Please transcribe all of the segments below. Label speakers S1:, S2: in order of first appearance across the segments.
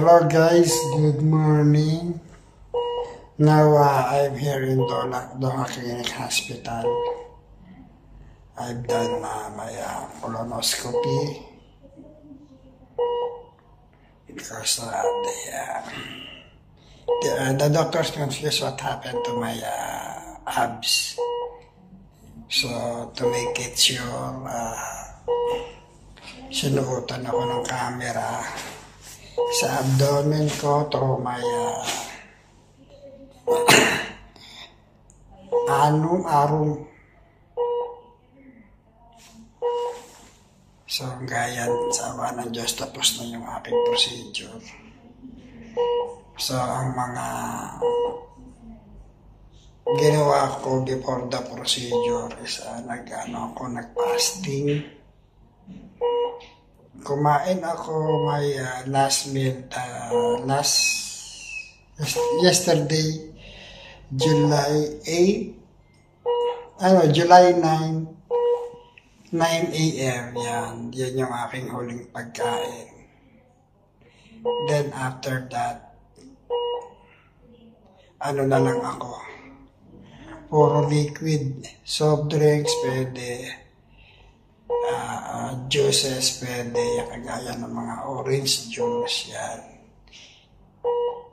S1: Hello guys, good morning. Now I'm here in Doha Clinic Hospital. I've done my colonoscopy because the doctors confused what happened to my abs. So to make it sure, sinuotan ako ng camera sa abdomen ko through my arum. So gayan sa awa ng Diyos, tapos na yung aking procedure. So ang mga ginawa ko before the procedure is nag-fasting. Kumain ako my last meal yesterday, July 9, 9 a.m. Yan yung aking huling pagkain. Then after that, na lang ako. Puro liquid, soft drinks, pwede. Juices, pwede, kagaya ng mga orange juice, yan.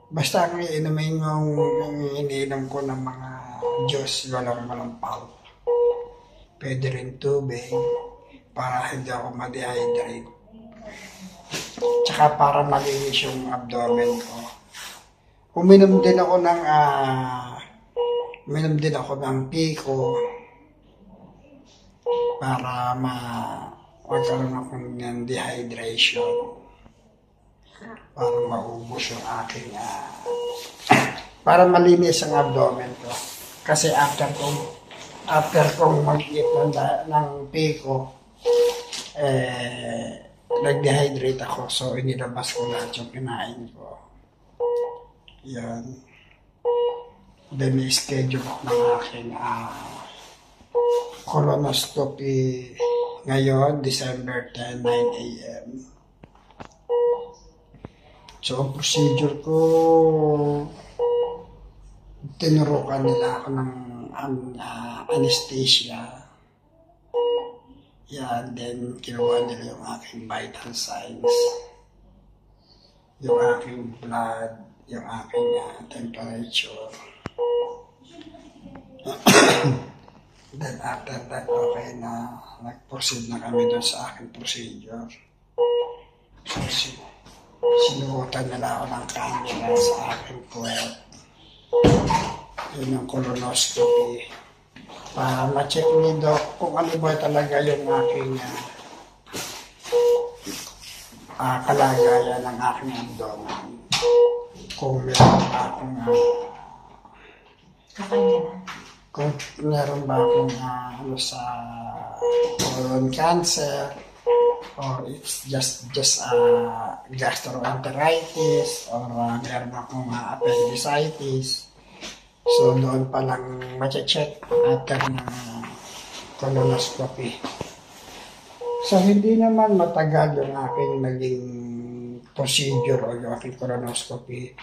S1: Basta ang iniinom ko ng mga juice, walang pulp. Pwede rin tubig, para hindi ako ma-dehydrate. Tsaka para malinis yung abdomen ko. Uminom din ako ng Pico, para magkaroon ako ng dehydration, para maubos yung aking para malinis ang abdomen ko. Kasi after kong mag-eat ng Pico, nag-dehydrate ako, so inilabas ko lahat yung kinain ko. Yan. Then schedule ako ng aking colonoscopy ngayon, December 10, 9 a.m. So, ang procedure ko, tinurukan nila ako ng anesthesia. Yan, then kinuha nila yung aking vital signs, yung aking blood, yung aking temperature. Then after that, okay na, nag-proceed na kami doon sa aking procedure. So, sinuotan nila ako ng camera sa aking puwet. Yun yung colonoscopy. Para ma-check ni Doc kung ano ba talaga yung aking kalagayan ng aking abdomen. Kung meron ba akong kung meron ba akong sa colon cancer, or it's just gastroenteritis, or meron akong appendicitis. So doon pa lang ma-check after ng colonoscopy. So hindi naman matagal yung aking naging procedure o yung aking colonoscopy.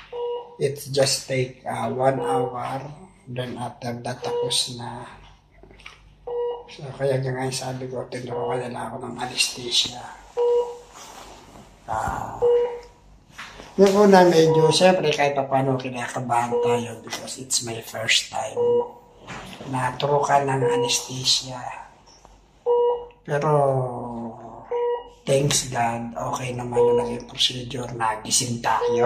S1: It just take 1 hour. Then after that, tapos na. So, kaya ngayon sabi ko, tinurukan nila ako ng anesthesia. Yung una medyo, siyempre kahit pa paano kinakabahan tayo because it's my first time na turukan ng anesthesia. Pero, thanks God, okay naman yung naging procedure, nagising tayo.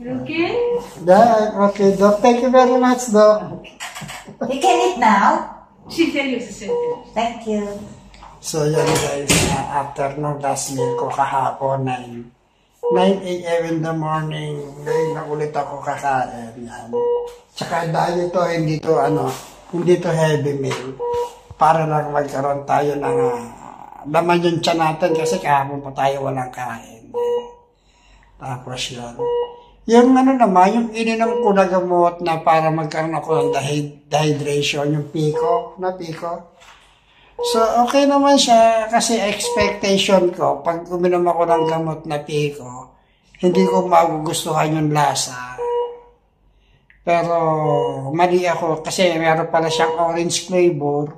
S2: Okay?
S1: Yeah, okay, Doc. Thank you very much, Doc.
S3: You can eat now.
S2: She tell you the sentence.
S3: Thank you.
S1: So, yan guys, after nung last meal ko kahapon, 9 a.m. in the morning, ngayon na ulit ako kakain. Yan. Tsaka dahil ito, hindi to heavy meal. Para lang magkaroon tayo ng laman yung tiyan natin kasi kahapon pa tayo walang kain. Tapos yan. Yung naman, yung ininom ko na gamot na para magkaroon ako ng dehydration, yung Pico. So, okay naman siya kasi expectation ko, pag uminom ako ng gamot na Pico, hindi ko magugustuhan yung lasa. Pero, mali ako kasi meron pala siyang orange flavor.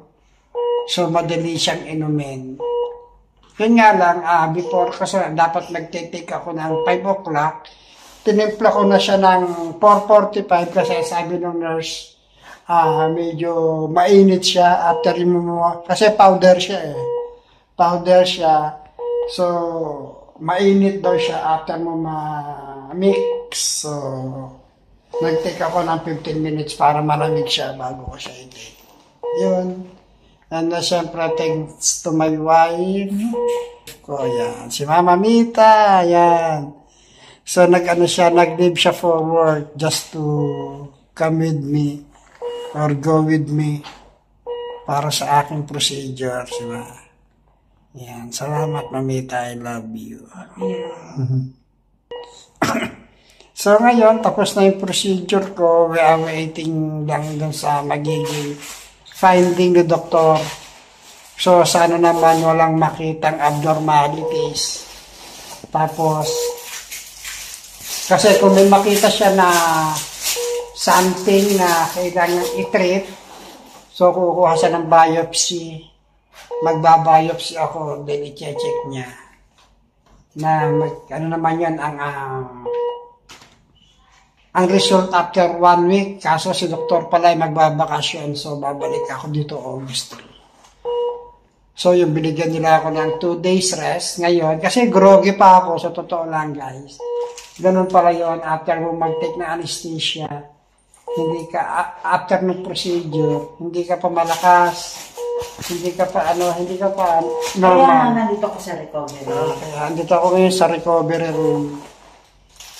S1: So, madali siyang inumin. Yun nga lang, before, kasi dapat nagtitake ako ng 5 o'clock, tinimpla ko na siya ng 4:45 kasi sabi ng nurse, medyo mainit siya after mo, kasi powder siya eh. Powder siya. So, mainit daw siya after mo ma-mix. So, nag-take ako ng 15 minutes para malamig siya bago ko siya i-take. Yun. And syempre, thanks to my wife. Ko, yan. Si Mama Mita, yan. So, nag-leave siya for work just to come with me or go with me para sa aking procedure, diba? Yan. Salamat, Mamita. I love you. So, ngayon, tapos na yung procedure ko. We are waiting lang dun sa magiging finding the doctor. So, sana naman walang makitang abnormalities. Tapos, kasi kung may makita siya na something na kailangan i-treat, so kukuha siya ng biopsy, magbabiopsy ako, then i-check niya. Na, ano naman yan, ang result after 1 week, kaso si doktor pala ay magbabakasyon, so babalik ako dito August 3. So, yung binigyan nila ako ng 2 days rest ngayon, kasi groggy pa ako, sa totoo lang guys. Ganun pala yun, after mo mag-take na anesthesia, hindi ka, after ng procedure, hindi ka pa malakas, hindi ka pa normal.
S3: Kaya nandito ko sa recovery.
S1: Kaya nandito ako ngayon sa recovery room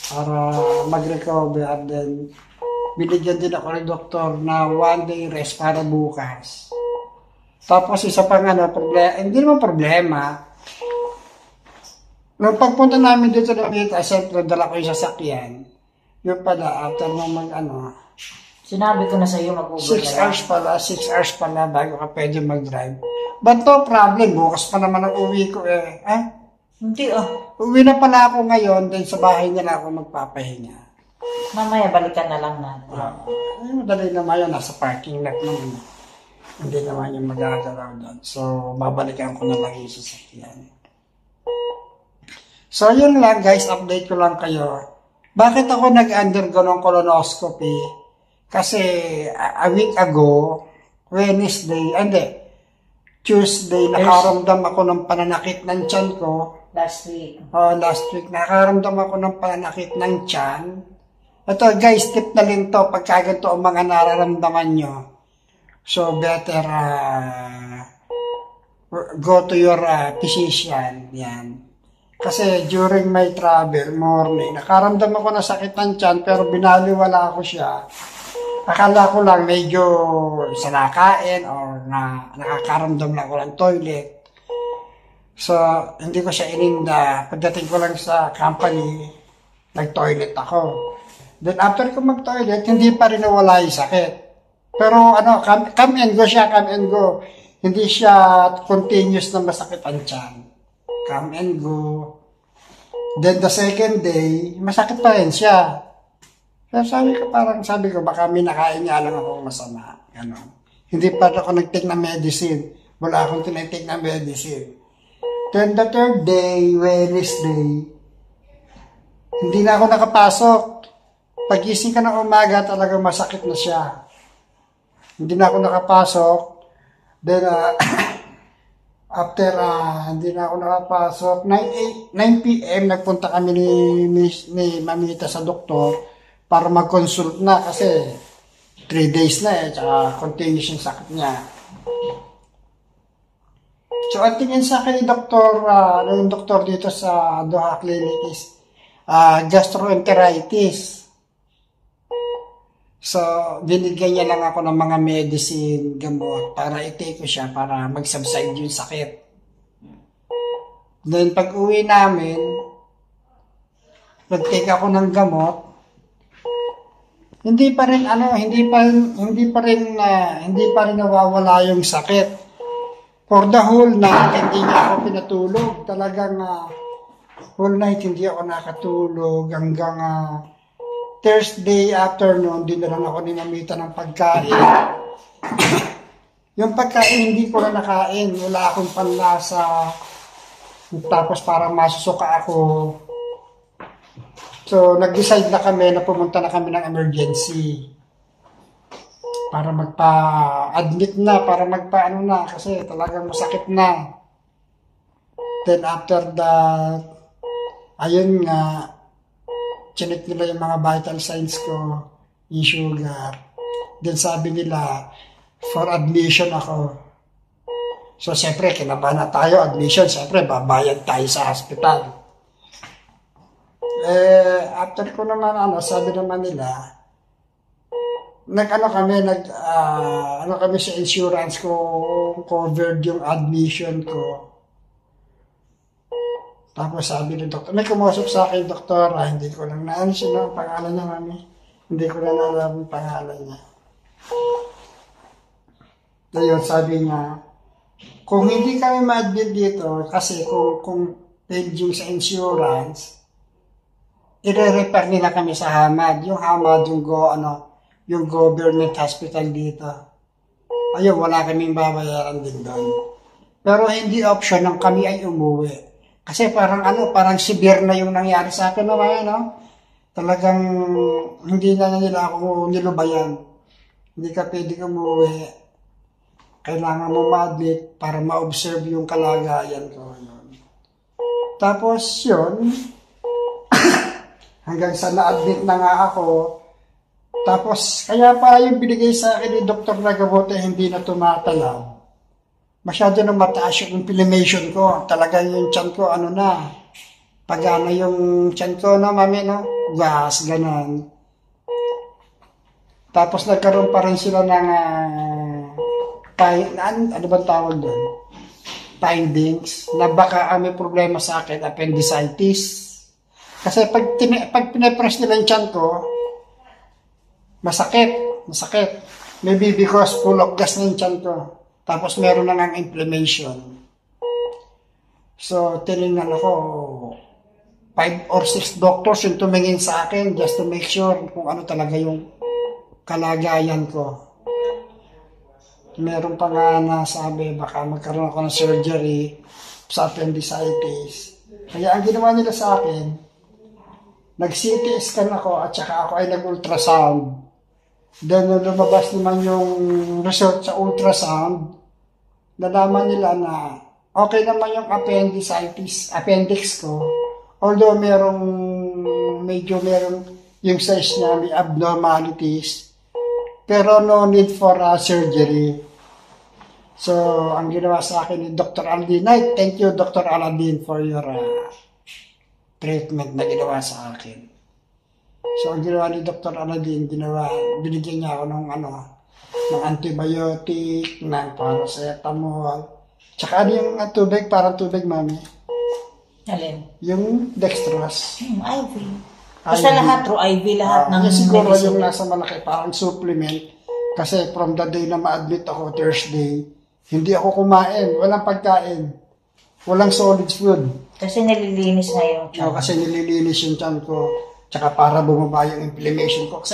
S1: para mag-recover, and then binigyan din ako ng doktor na 1 day rest para bukas. Tapos isa pang problema, hindi naman problema. Nung pagpunta namin dito na Mita, siyempre dala ko yung sasakyan. Yung pala, after nung
S3: Sinabi ko na sa iyo mag-Uber
S1: 6 hours pala bago ka pwede mag-drive. But no problem, bukas pa naman ang uwi ko eh.
S3: Hindi
S1: Uwi na pala ako ngayon, then sa bahay na lang ako magpapahinga.
S3: Mamaya balikan na lang natin.
S1: Madali naman yun, nasa parking lot naman. Hindi naman yung magagalaw doon. So, babalikan ko na lang yung sasakyan. So, yun lang guys, update ko lang kayo. Bakit ako nag-undergo ng colonoscopy? Kasi a week ago, Tuesday, nakaramdam ako ng pananakit ng tiyan ko.
S3: Last week,
S1: nakaramdam ako ng pananakit ng tiyan. Ito guys, tip na rin to, pagka ganito ang mga nararamdaman nyo. So, better go to your physician. Yan. Kasi during my travel, morning, nakaramdam ako ng sakit ng tiyan, pero binaliwala ko siya. Akala ko lang medyo sanakain or nakakaramdam lang ako ng toilet. So, hindi ko siya ininda. Pagdating ko lang sa company, nag-toilet ako. Then after ko mag-toilet, hindi pa rin nawala yung sakit. Pero come and go siya, come and go. Hindi siya continuous na masakit ang tiyan. Come and go. Then the second day, masakit pa rin siya. Pero sabi ko, baka may nakain niya lang ako masama. Hindi pa ako nag-take na medicine. Wala akong tinitake na medicine. Then the third day, Wednesday, hindi na ako nakapasok. Pagising ka ng umaga, talagang masakit na siya. Hindi na ako nakapasok. Then, after, hindi na ako nakapasok, 9 p.m., nagpunta kami ni Mamita sa doktor para mag-consult na kasi 3 days na tsaka continuous yung sakit niya. So, ang tingin sa akin ni yung doktor dito sa Doha Clinic is gastroenteritis. So, binigyan niya lang ako ng mga medicine, gamot, para i-take ko siya para mag-subside yung sakit. Then, pag uwi namin, nag-take ako ng gamot, hindi pa rin nawawala yung sakit. For the whole night, hindi niya ako pinatulog. Talagang whole night hindi ako nakatulog hanggang Thursday afternoon, dinalan ako ni Mamita ng pagkain. Yung pagkain hindi ko na nakain. Wala akong panlasa. Tapos parang masusuka ako. So, nag-decide na kami na pumunta na kami ng emergency. Para magpa-admit na, para magpa-ano na. Kasi talagang masakit na. Then after that, ayun nga, chinik nila yung mga vital signs ko, yung sugar. Then sabi nila, for admission ako. So, siyempre, kinabahan na tayo, admission. Siyempre, babayad tayo sa hospital. After ko naman, sabi naman nila, kami sa insurance ko, covered yung admission ko. Tapos sabi ng doktor, may kumusap sa akin, doktor, hindi ko lang sino ang pangalan niya, mami. Hindi ko lang alam ang pangalan niya. Ayun, sabi niya, kung hindi kami ma-admit dito, kasi kung pending sa insurance, i-refer nila kami sa HAMAD. Yung HAMAD, yung government hospital dito. Ayun, wala kaming babayaran din doon. Pero hindi option ng kami ay umuwi. Kasi parang severe na yung nangyari sa akin naman, Talagang hindi na nila ako nilubayan. Hindi ka pwedeng umuwi. Kailangan mo ma-admit para ma-observe yung kalagayan ko. Yun. Tapos yun, hanggang sa na-admit na nga ako. Tapos, kaya pa yung binigay sa akin ni Dr. Nagabote hindi na tumatalaw. Masyado na mataas yung inflammation ko. Talagang yung tiyan ko, pagana yung tiyan ko, mami, gas, ganon. Tapos nagkaroon pa rin sila ng, ano bang tawag doon? Findings, na baka may problema sa akin, appendicitis. Kasi pag pinapress nila yung tiyan ko, masakit. Maybe because full of gas na yung tiyan ko. Tapos meron na ng inflammation. So, tinignan ako, 5 or 6 doctors yung tumingin sa akin just to make sure kung ano talaga yung kalagayan ko. Meron pa nga nasabi, baka magkaroon ako ng surgery sa appendicitis. Kaya ang ginawa nila sa akin, nag-CT scan ako at saka ako ay nag-ultrasound. Then, lumabas naman yung result sa ultrasound, nalaman nila na okay naman yung appendix ko. Although merong yung size niya, may abnormalities. Pero no need for surgery. So, ang ginawa sa akin ni Dr. Aldin, thank you Dr. Aldin for your treatment na ginawa sa akin. So, ang ginawa ni Dr. Aladin, binigyan niya ako ng antibiotic, ng paracetamol. Tsaka yung tubig, parang tubig, mami?
S3: Alin?
S1: Yung dextrose.
S3: IV. Basta lahat, through IV, lahat ng
S1: siguro
S3: medicine.
S1: yung nasa malaki, parang supplement. Kasi from the day na ma-admit ako, Thursday, hindi ako kumain, walang pagkain, walang solid food.
S3: Kasi nililinis na yung tiyan.
S1: Kasi nililinis yung tiyan ko. Tsaka para bumaba yung inflammation ko. Kasi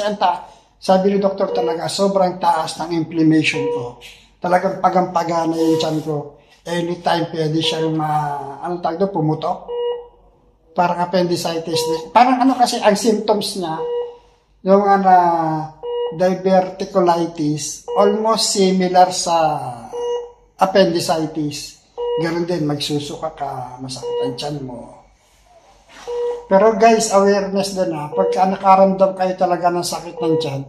S1: sabi ni doktor talaga, sobrang taas ng inflammation ko. Talagang pagampagana yung tiyan ko. Anytime pwede siyang pumutok. Parang appendicitis. Parang kasi, ang symptoms niya, yung diverticulitis, almost similar sa appendicitis. Ganun din, magsusuka ka, masakit ang tiyan mo. Pero guys, awareness din pagka nakaramdam kayo talaga ng sakit ng tiyan,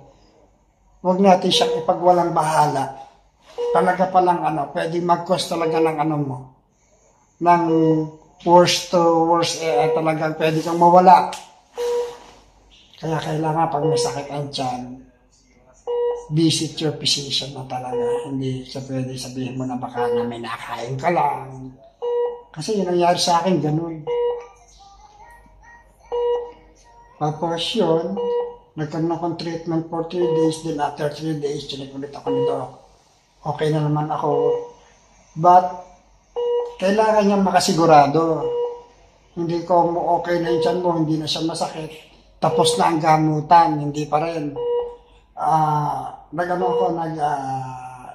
S1: huwag natin siyang ipagwalang bahala. Talaga palang pwede mag-cause talaga ng ng worst to worst, talagang pwede kang mawala. Kaya kailangan pag may sakit ang tiyan, visit your physician na talaga. Hindi siya pwede sabihin mo na baka na may nakain ka lang. Kasi yun nangyari sa akin, ganun. Tapos yun, nagkaroon akong treatment for 3 days, then after 3 days, chinik ulit ako ni Doc. Okay na naman ako. But, kailangan niyang makasigurado. Hindi ko okay na yung tiyan mo, hindi na siya masakit. Tapos na ang gamutan, hindi pa rin.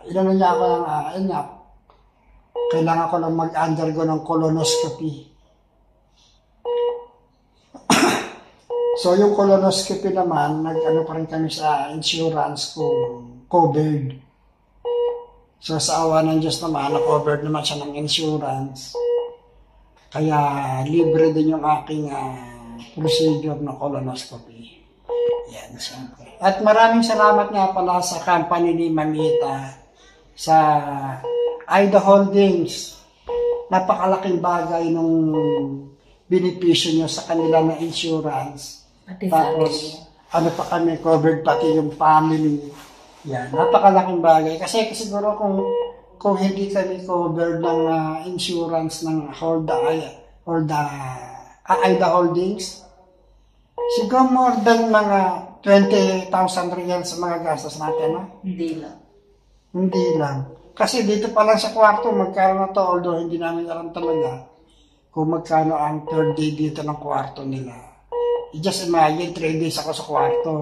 S1: Inano niya ako ng, kailangan ko lang mag-undergo ng colonoscopy. So, yung colonoscopy naman, nag-ano pa rin kami sa insurance kung covered. So, sa awa ng Diyos naman, na-covered naman siya ng insurance. Kaya, libre din yung aking procedure ng colonoscopy. Yan, siyempre. At maraming salamat nga pala sa company ni Mamita, sa Ida Holdings. Napakalaking bagay nung benepisyo nyo sa kanila na insurance. Tapos, ano pa kami, covered pati yung family. Yan, napakalaking bagay. Kasi siguro kung hindi kami covered ng insurance ng Ida Holdings, siguro more than mga 20,000 real sa mga gastos natin, no?
S3: Hindi lang.
S1: Hindi lang. Kasi dito pa lang sa kwarto, magkano na to, although hindi namin alam talaga kung magkano ang third day dito ng kwarto nila. Just imagine, 3 days ako sa kwarto.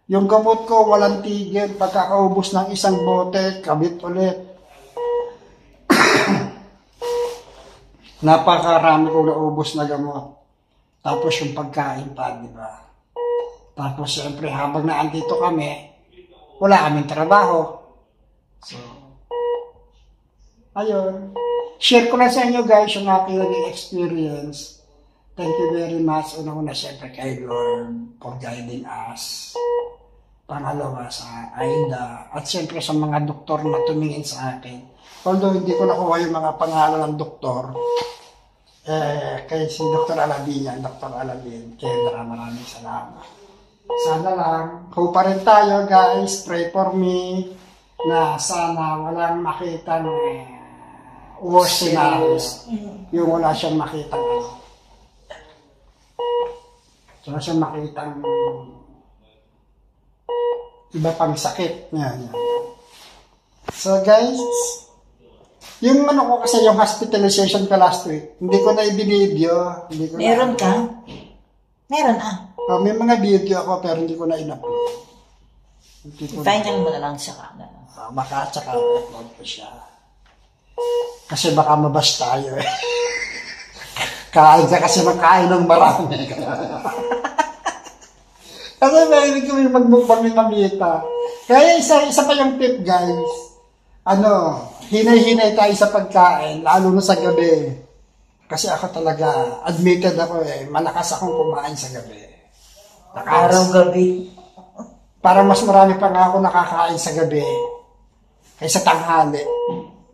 S1: Yung gamot ko, walang tigil. Pagkakaubos ng isang bote, kabit ulit. Napakarami ko naubos na gamot. Tapos yung pagkain pa, di ba? Tapos siyempre, habang naandito kami, wala kaming trabaho. So, ayun. Share ko na sa inyo guys yung aking naging experience. Thank you very much. Una-una siyempre kay Lord for guiding us. Pangalawa sa Aida. At siyempre sa mga doktor na tumingin sa akin. Although hindi ko nakuha yung mga pangalan ng doktor. Kay si Dr. Alabin, Dr. Alabin. Kaya maraming salamat. Sana lang, hope pa rin tayo guys. Pray for me na sana walang makita ng worst scenarios. Yung wala siyang makitang wala siyang makitang iba pang sakit. Yan. So guys, yung ano ko kasi yung hospitalization ka last week, hindi ko na i-video.
S3: Meron ka? Meron
S1: may mga video ako pero hindi ko na in-upload.
S3: Final mo na lang siya ka.
S1: Baka tsaka upload ko siya. Kasi baka mabas tayo eh. Kain ka kasi makain ng marami. Kasi mahilig kami magmukbang ni Mamita. Kaya isa pa yung tip guys. Hinay-hinay tayo sa pagkain, lalo na sa gabi. Kasi ako talaga, admitted ako malakas akong kumain sa gabi.
S3: Araw-gabi.
S1: Para mas marami pa nga ako nakakain sa gabi kaysa tanghali.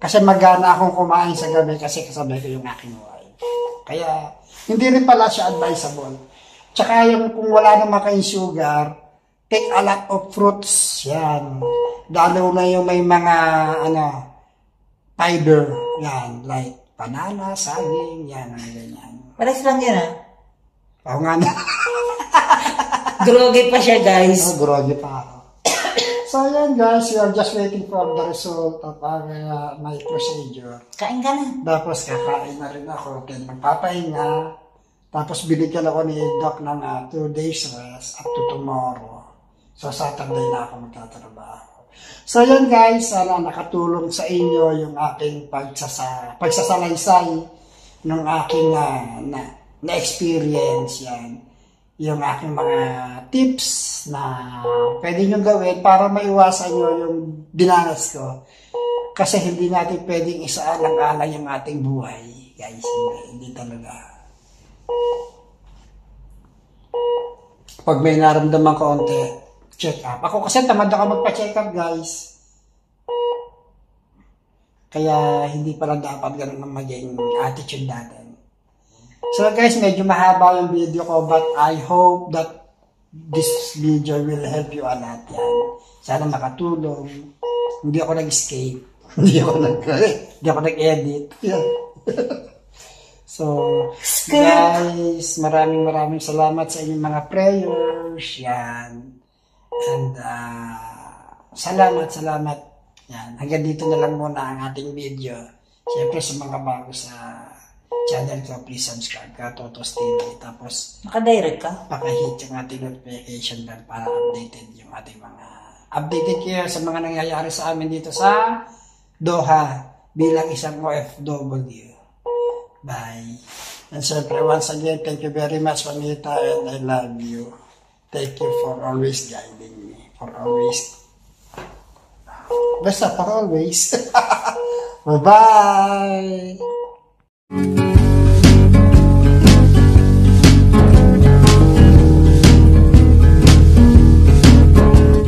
S1: Kasi magana akong kumain sa gabi kasi kasabay ko yung aking wife. Kaya, hindi rin pala siya advisable. Tsaka yung kung wala naman kayong sugar, take a lot of fruits. Yan. Lalo na yung may mga, fiber. Yan. Like, banana, saging, yan, ganyan.
S3: Pares lang yun
S1: Oo nga na.
S3: Grogi pa siya guys.
S1: Grogi pa ako. So, yan guys, we are just waiting for the result of my procedure.
S3: Kain ka na.
S1: Tapos kakain na rin ako, then magpapahinga. Tapos binigyan ako ni Doc ng 2 days rest up to tomorrow. So Saturday na ako magtatrabaho. So yan guys, sana nakatulong sa inyo yung aking pagsasalaysay ng aking na-experience yan. Yung aking mga tips na pwede nyo gawin para maiwasan nyo yung dinanas ko. Kasi hindi natin pwedeng isaalang-alang yung ating buhay. Guys, hindi talaga. Pag may naramdaman konti, check up. Ako kasi tamad ako magpa-check up guys. Kaya hindi pala dapat ganun ang maging attitude natin. So guys, medyo mahaba yung video ko but I hope that this video will help you a lot yan. Sana makatulong. Hindi ako nag-escape. Hindi ako nag-edit. So, guys, maraming salamat sa inyong mga prayers. Yan. And, salamat. Yan. Hanggang dito na lang muna ang ating video. Siyempre sa mga bago sa channel ko, please subscribe ka, Totos TV. Tapos,
S3: Naka-direct ka?
S1: pakahit yung ating notification bell para updated yung ating mga updated kayo sa mga nangyayari sa amin dito sa Doha bilang isang OFW. Bye. And siyempre, once again, thank you very much, Juanita, and I love you. Thank you for always guiding me. For always. Basta, for always. Bye-bye.